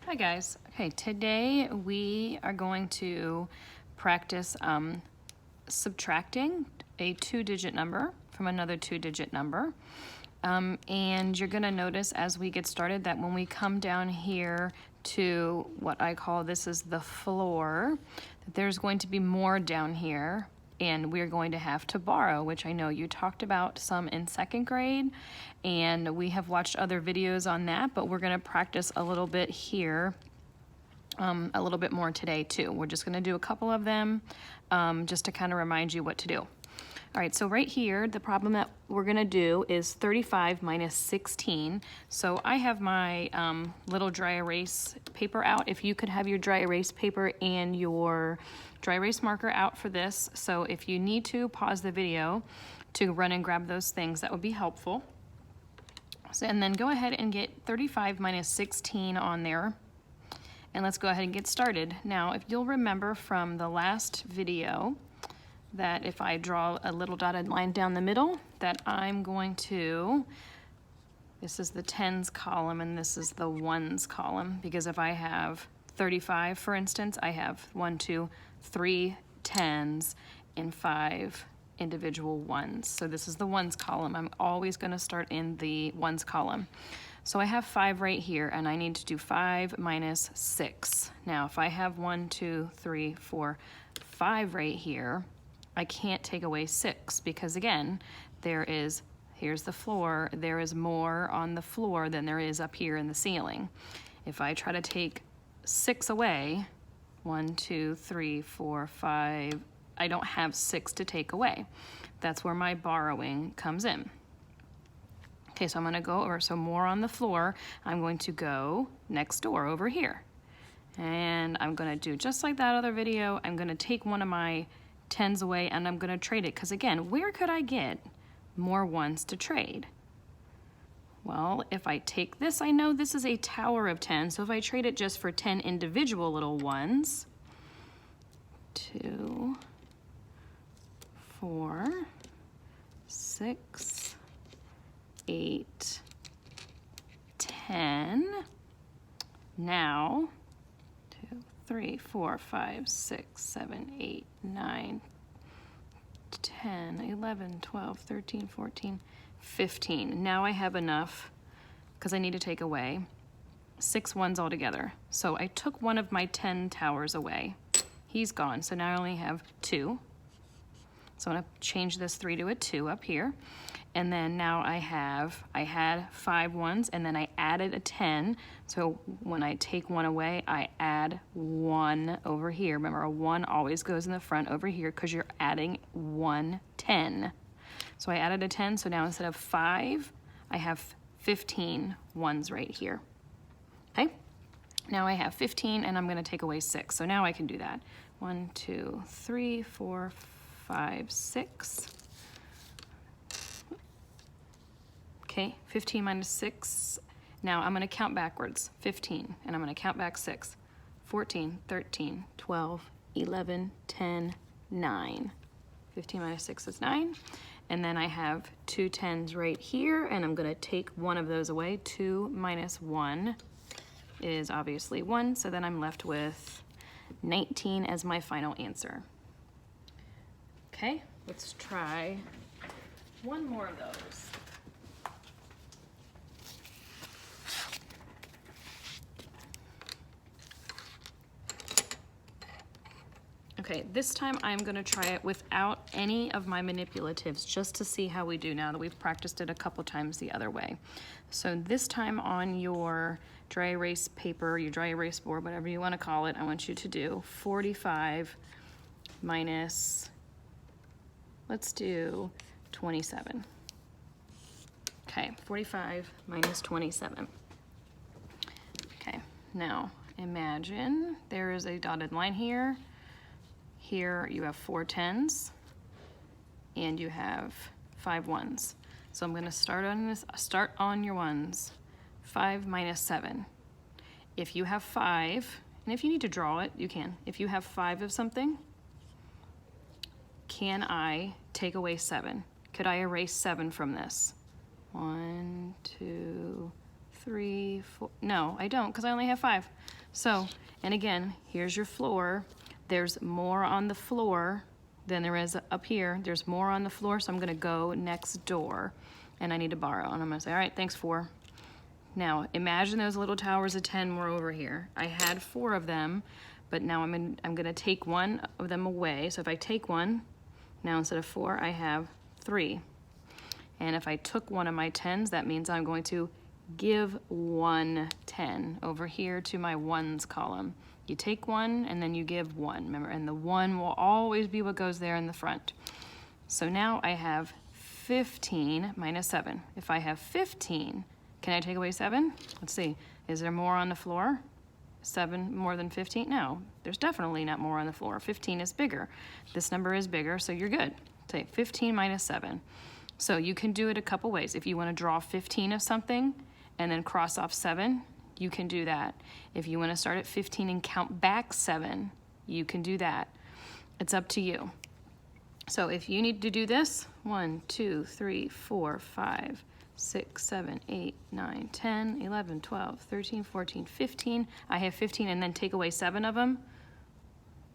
Hi guys. Okay, today we are going to practice subtracting a two-digit number from another two-digit number. And you're going to notice as we get started that when we come down here to what I call this is the floor, that there's going to be more down here and we're going to have to borrow, which I know you talked about some in second grade, and we have watched other videos on that, but we're gonna practice a little bit here, a little bit more today too. We're just gonna do a couple of them just to kind of remind you what to do. All right, so right here, the problem that we're gonna do is 35 minus 16. So I have my little dry erase paper out. If you could have your dry erase paper and your dry erase marker out for this. So if you need to, pause the video to run and grab those things, that would be helpful. So, and then go ahead and get 35 minus 16 on there. And let's go ahead and get started. Now, if you'll remember from the last video, that if I draw a little dotted line down the middle, that I'm going to, this is the tens column and this is the ones column, because if I have 35, for instance, I have 1, 2, 3 tens and 5 individual ones. So this is the ones column. I'm always going to start in the ones column. So I have 5 right here, and I need to do 5 minus 6. Now, if I have 1, 2, 3, 4, 5 right here, I can't take away 6 because, again, here's the floor, there is more on the floor than there is up here in the ceiling. If I try to take 6 away, 1, 2, 3, 4, 5, I don't have 6 to take away. That's where my borrowing comes in. Okay, so I'm gonna go over, so more on the floor, I'm going to go next door over here. And I'm gonna do just like that other video, I'm gonna take one of my tens away and I'm gonna trade it, because again, where could I get more ones to trade? Well, if I take this, I know this is a tower of 10, so if I trade it just for 10 individual little ones, 2, 4, 6, 8, 10. Now, 2, 3, 4, 5, 6, 7, 8, 9, 10, 11, 12, 13, 14, 15. Now I have enough, because I need to take away 6 ones altogether. So I took one of my 10 towers away. He's gone, so now I only have 2. So I'm gonna change this 3 to a 2 up here. And then now I had 5 ones, and then I added a 10. So when I take 1 away, I add 1 over here. Remember, a 1 always goes in the front over here because you're adding 1 10. So I added a 10, so now instead of 5, I have 15 ones right here. Okay? Now I have 15, and I'm gonna take away 6. So now I can do that. 1, 2, 3, 4, 5, 6. Okay, 15 minus 6. Now I'm going to count backwards. 15, and I'm going to count back 6. 14, 13, 12, 11, 10, 9. 15 minus 6 is 9. And then I have 2 10s right here, and I'm going to take one of those away. 2 minus 1 is obviously 1, so then I'm left with 19 as my final answer. Okay, let's try one more of those. Okay, this time I'm gonna try it without any of my manipulatives, just to see how we do now that we've practiced it a couple times the other way. So this time on your dry erase paper, your dry erase board, whatever you wanna call it, I want you to do 45 minus, let's do 27. Okay, 45 minus 27. Okay, now imagine there is a dotted line here. Here you have 4 10s and you have 5 ones. So I'm going to start on your ones. 5 minus 7. If you have 5, and if you need to draw it, you can. If you have 5 of something, can I take away 7? Could I erase 7 from this? 1, 2, 3, 4, no, I don't, because I only have 5. So, and again, here's your floor. There's more on the floor than there is up here. There's more on the floor, so I'm gonna go next door, and I need to borrow. And I'm gonna say, all right, thanks, 4. Now, imagine those little towers of 10 were over here. I had 4 of them, but now I'm gonna take one of them away. So if I take one, now instead of 4, I have 3. And if I took one of my 10s, that means I'm going to give 1 10 over here to my ones column. You take 1 and then you give 1, remember, and the 1 will always be what goes there in the front. So now I have 15 minus 7. If I have 15, can I take away 7? Let's see, is there more on the floor? 7 more than 15? No, there's definitely not more on the floor. 15 is bigger. This number is bigger, so you're good. Say 15 minus 7. So you can do it a couple ways. If you want to draw 15 of something and then cross off 7, you can do that. If you want to start at 15 and count back 7, you can do that. It's up to you. So if you need to do this, 1, 2, 3, 4, 5, 6, 7, 8, 9, 10, 11, 12, 13, 14, 15. I have 15 and then take away 7 of them.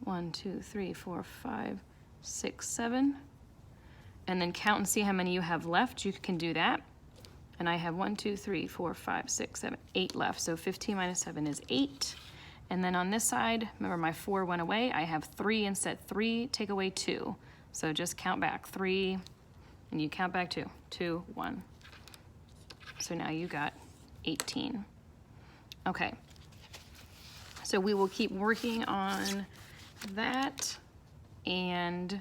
1, 2, 3, 4, 5, 6, 7. And then count and see how many you have left. You can do that. And I have 1, 2, 3, 4, 5, 6, 7, 8 left. So 15 minus 7 is 8. And then on this side, remember my 4 went away. I have 3 instead. 3, take away 2. So just count back 3, and you count back 2. 2, 1. So now you got 18. Okay. So we will keep working on that, and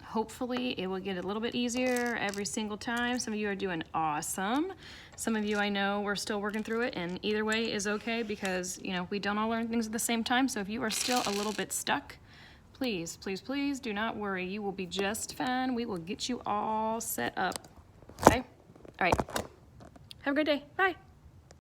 hopefully it will get a little bit easier every single time. Some of you are doing awesome. Some of you I know we're still working through it, and either way is okay because, you know, we don't all learn things at the same time. So if you are still a little bit stuck, please, please, please do not worry. You will be just fine. We will get you all set up. Okay? All right. Have a great day. Bye.